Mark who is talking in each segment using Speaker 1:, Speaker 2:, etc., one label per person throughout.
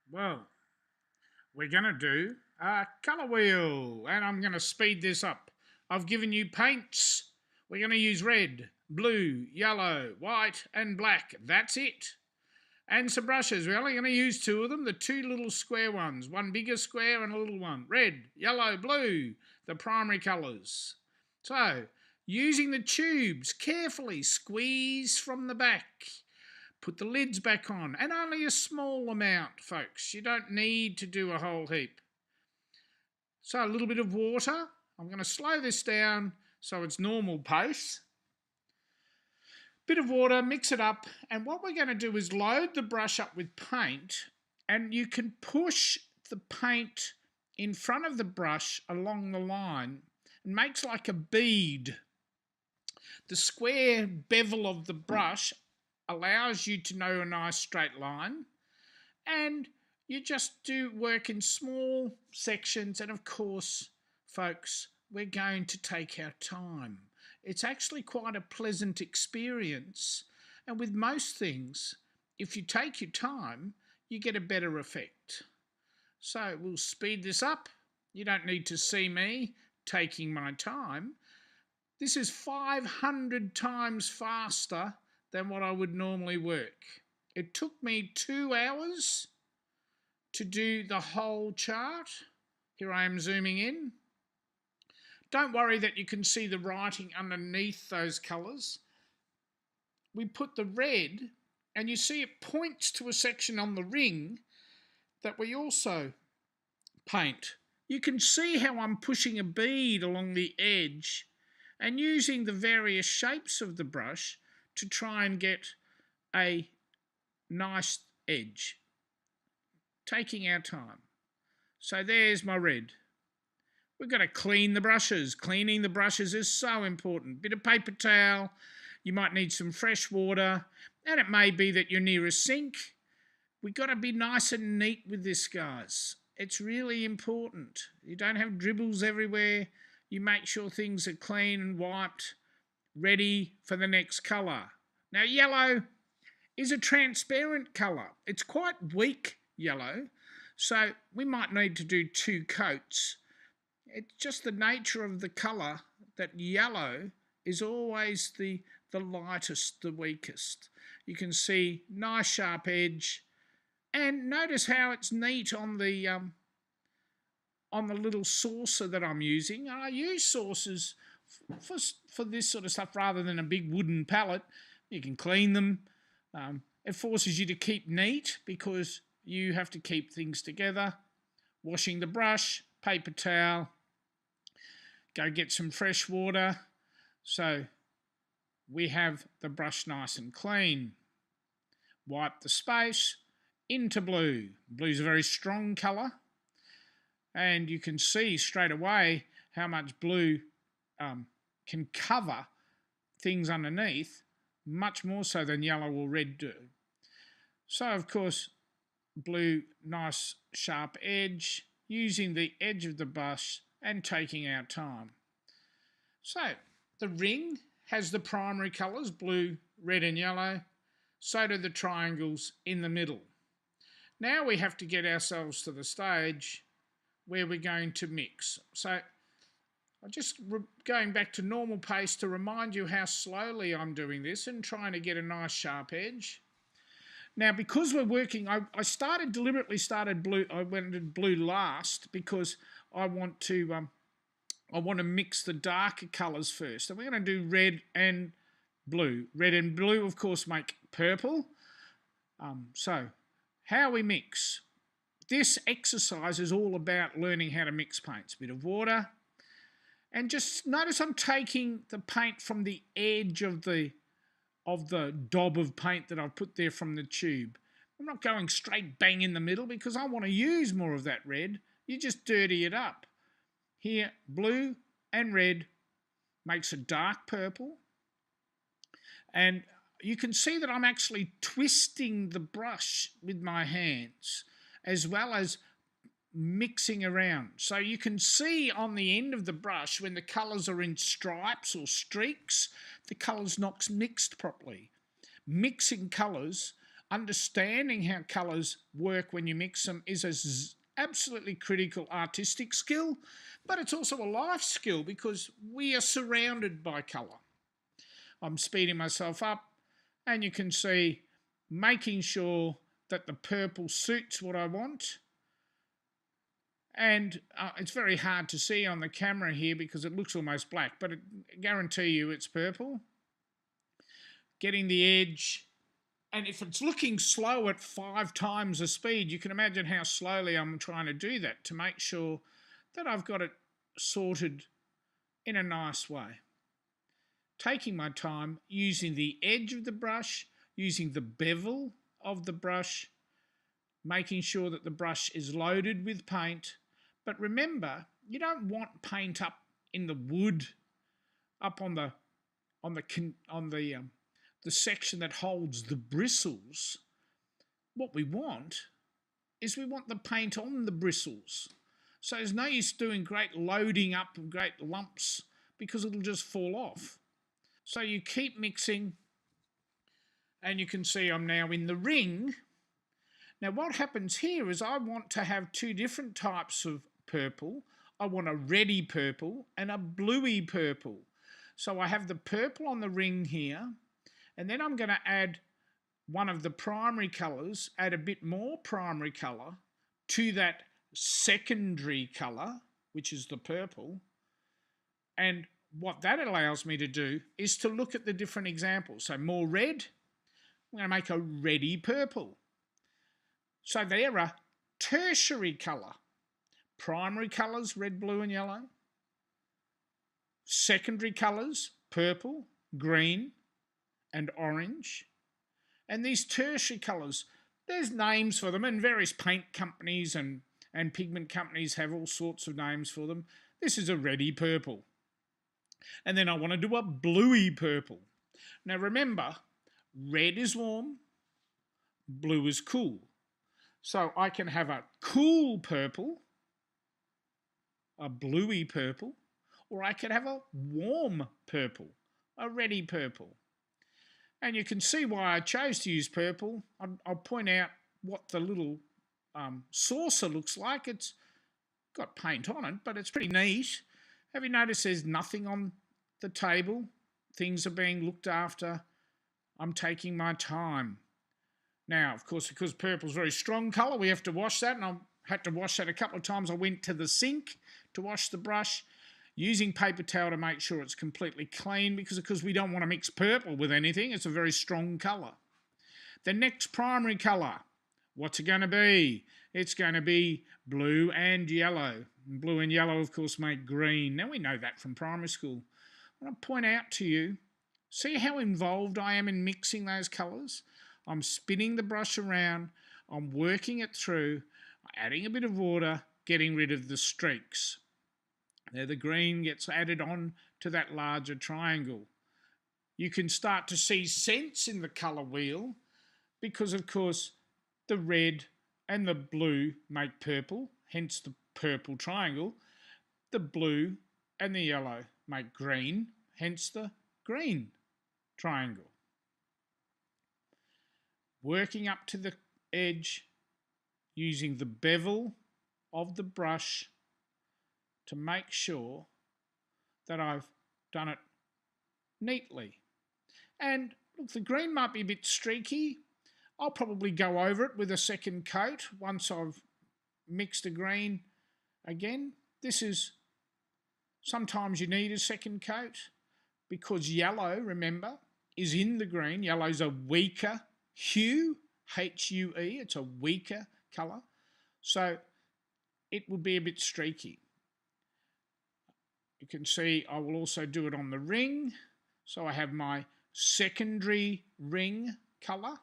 Speaker 1: Well, we're going to do a colour wheel and I'm going to speed this up. I've given you paints. We're going to use red, blue, yellow, white, and black. That's it. And some brushes. We're only going to use two of them, the two little square ones, one bigger square and a little one. Red, yellow, blue, the primary colours. So, using the tubes, carefully squeeze from the back. Put the lids back on, and only a small amount, folks. You don't need to do a whole heap. So a little bit of water. I'm going to slow this down so it's normal pace. Bit of water, mix it up, and what we're going to do is load the brush up with paint, and you can push the paint in front of the brush along the line. It makes like a bead. The square bevel of the brush allows you to know a nice straight line, and you just do work in small sections. And of course, folks, we're going to take our time. It's actually quite a pleasant experience, and with most things, if you take your time, you get a better effect. So we'll speed this up. You don't need to see me taking my time. This is 500 times faster than what I would normally work. It took me 2 hours to do the whole chart. Here I am zooming in. Don't worry that you can see the writing underneath those colours. We put the red, and you see it points to a section on the ring that we also paint. You can see how I'm pushing a bead along the edge and using the various shapes of the brush to try and get a nice edge. Taking our time. So there's my red. We've got to clean the brushes. Cleaning the brushes is so important. Bit of paper towel. You might need some fresh water. And it may be that you're near a sink. We've got to be nice and neat with this, guys. It's really important. You don't have dribbles everywhere. You make sure things are clean and wiped, ready for the next colour. Now, yellow is a transparent colour. It's quite weak yellow, so we might need to do 2 coats. It's just the nature of the colour that yellow is always the lightest, the weakest. You can see nice sharp edge, and notice how it's neat on the little saucer that I'm using. I use saucers for this sort of stuff rather than a big wooden palette. You can clean them. It forces you to keep neat because you have to keep things together. Washing the brush, paper towel, go get some fresh water. So we have the brush nice and clean. Wipe the space into blue. Blue's a very strong colour, and you can see straight away how much blue can cover things underneath, much more so than yellow or red do. So, of course, blue, nice sharp edge, using the edge of the brush and taking our time. So, the ring has the primary colours, blue, red and yellow. So do the triangles in the middle. Now we have to get ourselves to the stage where we're going to mix. So I'm just going back to normal pace to remind you how slowly I'm doing this and trying to get a nice sharp edge. Now, because we're working, I deliberately started blue. I went to blue last because I want to mix the darker colours first. And we're going to do red and blue. Red and blue, of course, make purple. So, how we mix. This exercise is all about learning how to mix paints. A bit of water. And just notice I'm taking the paint from the edge of the daub of paint that I've put there from the tube. I'm not going straight bang in the middle because I want to use more of that red. You just dirty it up. Here, blue and red makes a dark purple. And you can see that I'm actually twisting the brush with my hands as well as mixing around. So you can see on the end of the brush when the colours are in stripes or streaks, the colours not mixed properly. Mixing colours understanding how colours work when you mix them is a absolutely critical artistic skill, but it's also a life skill because we are surrounded by colour. I'm speeding myself up, and you can see making sure that the purple suits what I want. And it's very hard to see on the camera here because it looks almost black, but I guarantee you it's purple. Getting the edge, and if it's looking slow at 5 times the speed, you can imagine how slowly I'm trying to do that to make sure that I've got it sorted in a nice way. Taking my time, using the edge of the brush, using the bevel of the brush, making sure that the brush is loaded with paint. But remember, you don't want paint up in the wood, up on the section that holds the bristles. What we want is we want the paint on the bristles. So there's no use doing great loading up of great lumps because it'll just fall off. So you keep mixing, and you can see I'm now in the ring. Now what happens here is I want to have 2 different types of purple. I want a reddy purple and a bluey purple. So I have the purple on the ring here, and then I'm going to add one of the primary colours, add a bit more primary colour to that secondary colour, which is the purple. And what that allows me to do is to look at the different examples. So more red, I'm going to make a reddy purple. So they're a tertiary colour. Primary colours, red, blue and yellow. Secondary colours, purple, green and orange. And these tertiary colours, there's names for them, and various paint companies and pigment companies have all sorts of names for them. This is a reddy purple. And then I want to do a bluey purple. Now remember, red is warm, blue is cool. So I can have a cool purple, a bluey purple, or I could have a warm purple, a reddy purple. And you can see why I chose to use purple. I'll point out what the little saucer looks like. It's got paint on it, but it's pretty neat. Have you noticed there's nothing on the table? Things are being looked after. I'm taking my time. Now, of course, because purple's a very strong colour, we have to wash that, and I had to wash that a couple of times. I went to the sink to wash the brush, using paper towel to make sure it's completely clean, because we don't want to mix purple with anything. It's a very strong colour. The next primary colour, what's it going to be? It's going to be blue and yellow. Blue and yellow, of course, make green. Now, we know that from primary school. I want to point out to you, see how involved I am in mixing those colours? I'm spinning the brush around, I'm working it through, adding a bit of water, getting rid of the streaks. There the green gets added on to that larger triangle. You can start to see sense in the colour wheel because, of course, the red and the blue make purple, hence the purple triangle. The blue and the yellow make green, hence the green triangle. Working up to the edge using the bevel of the brush to make sure that I've done it neatly. And look, the green might be a bit streaky. I'll probably go over it with a second coat once I've mixed the green again. This is, sometimes you need a second coat because yellow, remember, is in the green. Yellow's a weaker hue, H-U-E, it's a weaker colour. So it would be a bit streaky. You can see I will also do it on the ring. So I have my secondary ring colour.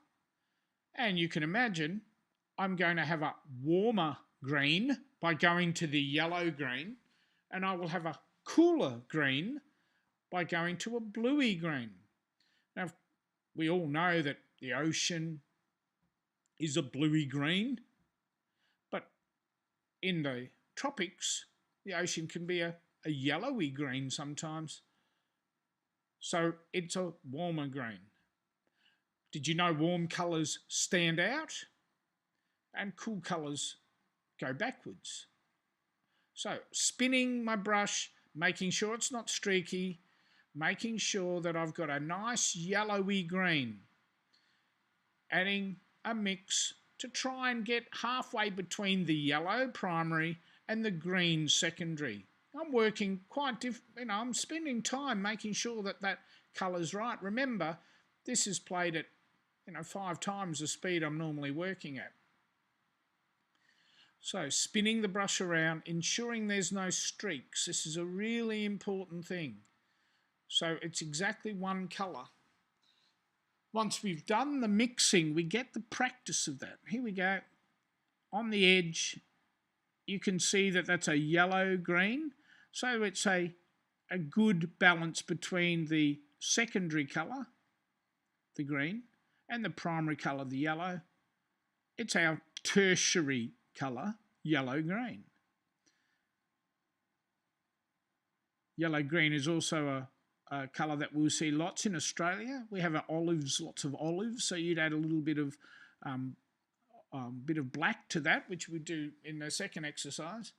Speaker 1: And you can imagine I'm going to have a warmer green by going to the yellow green. And I will have a cooler green by going to a bluey green. Now, we all know that the ocean is a bluey green. But in the tropics, the ocean can be a yellowy green sometimes. So it's a warmer green. Did you know warm colours stand out and cool colours go backwards? So spinning my brush, making sure it's not streaky, making sure that I've got a nice yellowy green, adding a mix to try and get halfway between the yellow primary and the green secondary. I'm working quite I'm spending time making sure that that colour's right. Remember, this is played at 5 times the speed I'm normally working at. So spinning the brush around, ensuring there's no streaks. This is a really important thing. So it's exactly one colour. Once we've done the mixing, we get the practice of that. Here we go. On the edge, you can see that that's a yellow-green. So it's a good balance between the secondary colour, the green, and the primary colour, the yellow. It's our tertiary colour, yellow-green. Yellow-green is also a colour that we'll see lots in Australia. We have olives, lots of olives, so you'd add a little bit of black to that, which we do in the second exercise.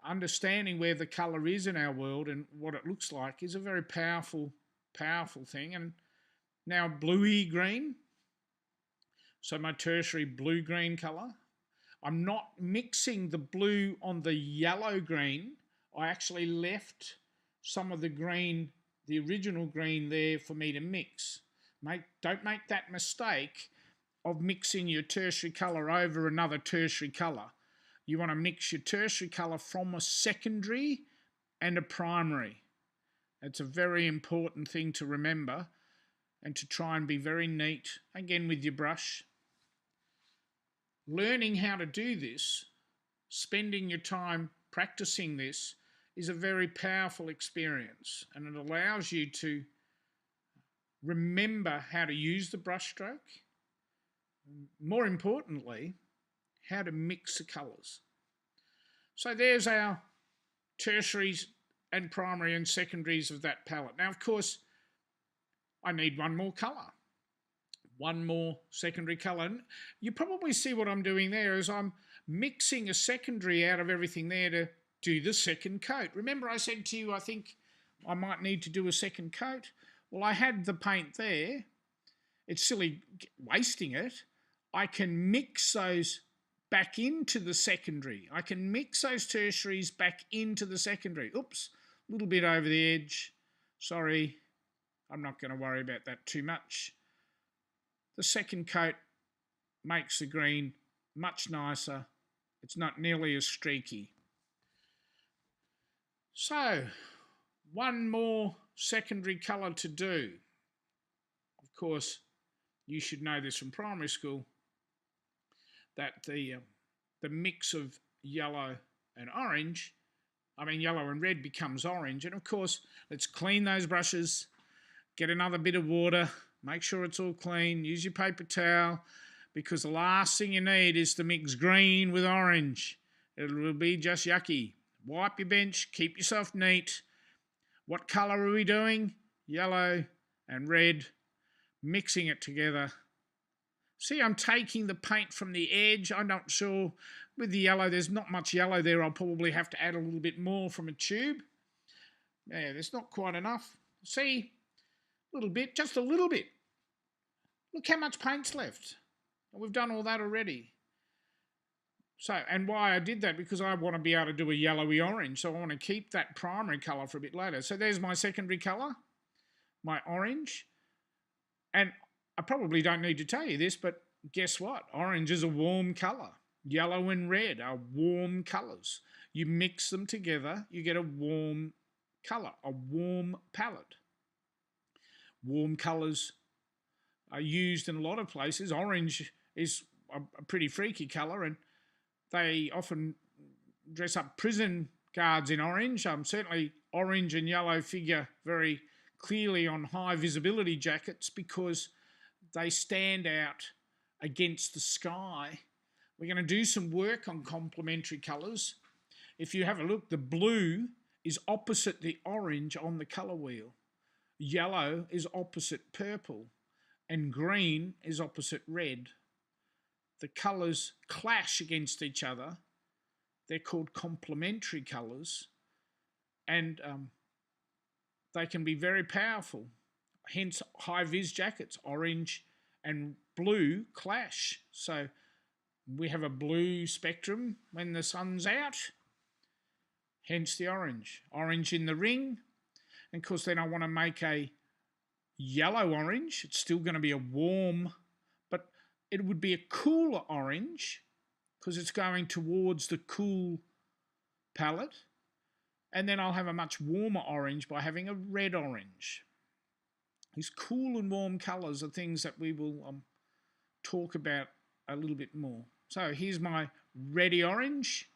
Speaker 1: Understanding where the colour is in our world and what it looks like is a very powerful thing. And now bluey green, so my tertiary blue-green colour. I'm not mixing the blue on the yellow-green. I actually left some of the green, the original green there for me to mix. Don't make that mistake of mixing your tertiary colour over another tertiary colour. You want to mix your tertiary colour from a secondary and a primary. It's a very important thing to remember and to try and be very neat, again with your brush. Learning how to do this, spending your time practicing this, is a very powerful experience, and it allows you to remember how to use the brush stroke. More importantly, how to mix the colours. So there's our tertiaries and primary and secondaries of that palette. Now, of course, I need one more colour, one more secondary colour. And you probably see what I'm doing there is I'm mixing a secondary out of everything there to do the second coat. Remember I said to you I think I might need to do a second coat? Well, I had the paint there. It's silly wasting it. I can mix those back into the secondary. I can mix those tertiaries back into the secondary. Oops, a little bit over the edge. Sorry, I'm not going to worry about that too much. The second coat makes the green much nicer. It's not nearly as streaky. So, one more secondary colour to do. Of course, you should know this from primary school, that the mix of yellow and orange, yellow and red becomes orange. And of course, let's clean those brushes, get another bit of water, make sure it's all clean, use your paper towel, because the last thing you need is to mix green with orange. It will be just yucky. Wipe your bench, keep yourself neat. What colour are we doing? Yellow and red, mixing it together. See, I'm taking the paint from the edge. I'm not sure with the yellow, there's not much yellow there. I'll probably have to add a little bit more from a tube. Yeah, there's not quite enough. See, a little bit, just a little bit. Look how much paint's left. We've done all that already. So, and why I did that, because I want to be able to do a yellowy orange, so I want to keep that primary colour for a bit later. So there's my secondary colour, my orange, and I probably don't need to tell you this, but guess what? Orange is a warm colour. Yellow and red are warm colours. You mix them together, you get a warm colour, a warm palette. Warm colours are used in a lot of places. Orange is a pretty freaky colour, and they often dress up prison guards in orange. Certainly orange and yellow figure very clearly on high visibility jackets because they stand out against the sky. We're going to do some work on complementary colours. If you have a look, the blue is opposite the orange on the colour wheel. Yellow is opposite purple. and green is opposite red. The colours clash against each other. They're called complementary colours, and they can be very powerful. Hence, high-vis jackets, orange and blue clash. So we have a blue spectrum when the sun's out, hence the orange. Orange in the ring, and of course then I want to make a yellow orange. It's still going to be a warm, but it would be a cooler orange because it's going towards the cool palette. And then I'll have a much warmer orange by having a red orange. These cool and warm colours are things that we will talk about a little bit more. So here's my reddy orange,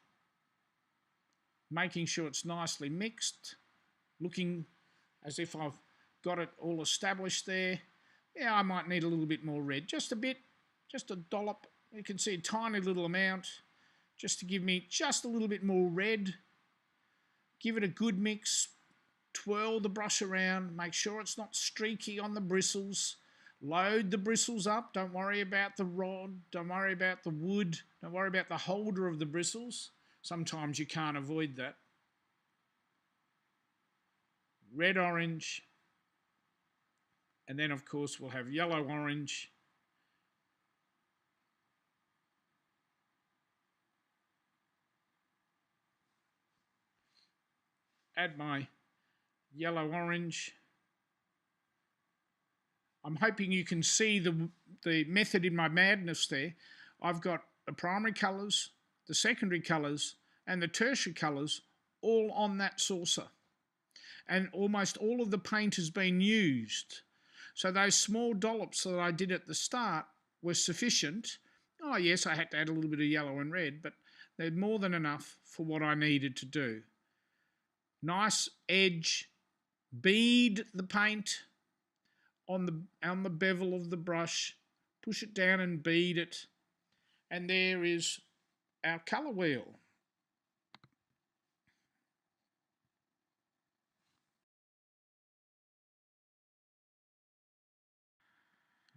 Speaker 1: making sure it's nicely mixed, looking as if I've got it all established there. Yeah, I might need a little bit more red, just a bit, just a dollop. You can see a tiny little amount, just to give me just a little bit more red. Give it a good mix, twirl the brush around, make sure it's not streaky on the bristles. Load the bristles up, don't worry about the rod, don't worry about the wood, don't worry about the holder of the bristles. Sometimes you can't avoid that. Red, orange, and then of course we'll have yellow, orange. Add my yellow, orange. I'm hoping you can see the method in my madness there. I've got the primary colours, the secondary colours, and the tertiary colours all on that saucer. And almost all of the paint has been used. So those small dollops that I did at the start were sufficient. Oh yes, I had to add a little bit of yellow and red, but they're more than enough for what I needed to do. Nice edge, bead the paint on the bevel of the brush, push it down and bead it, and there is our colour wheel.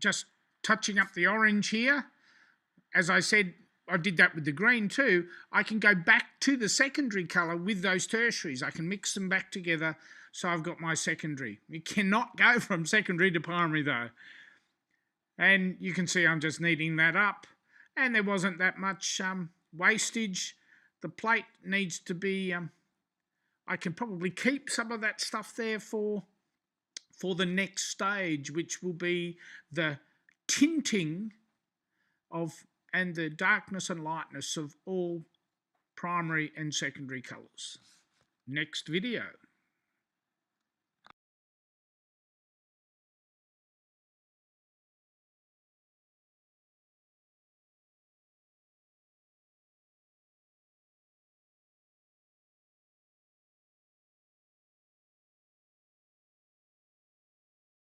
Speaker 1: Just touching up the orange here. As I said, I did that with the green too. I can go back to the secondary colour with those tertiaries. I can mix them back together, so I've got my secondary. You cannot go from secondary to primary though. And you can see I'm just kneading that up. And there wasn't that much wastage. The plate needs to be, I can probably keep some of that stuff there for the next stage, which will be the tinting of and the darkness and lightness of all primary and secondary colours. Next video.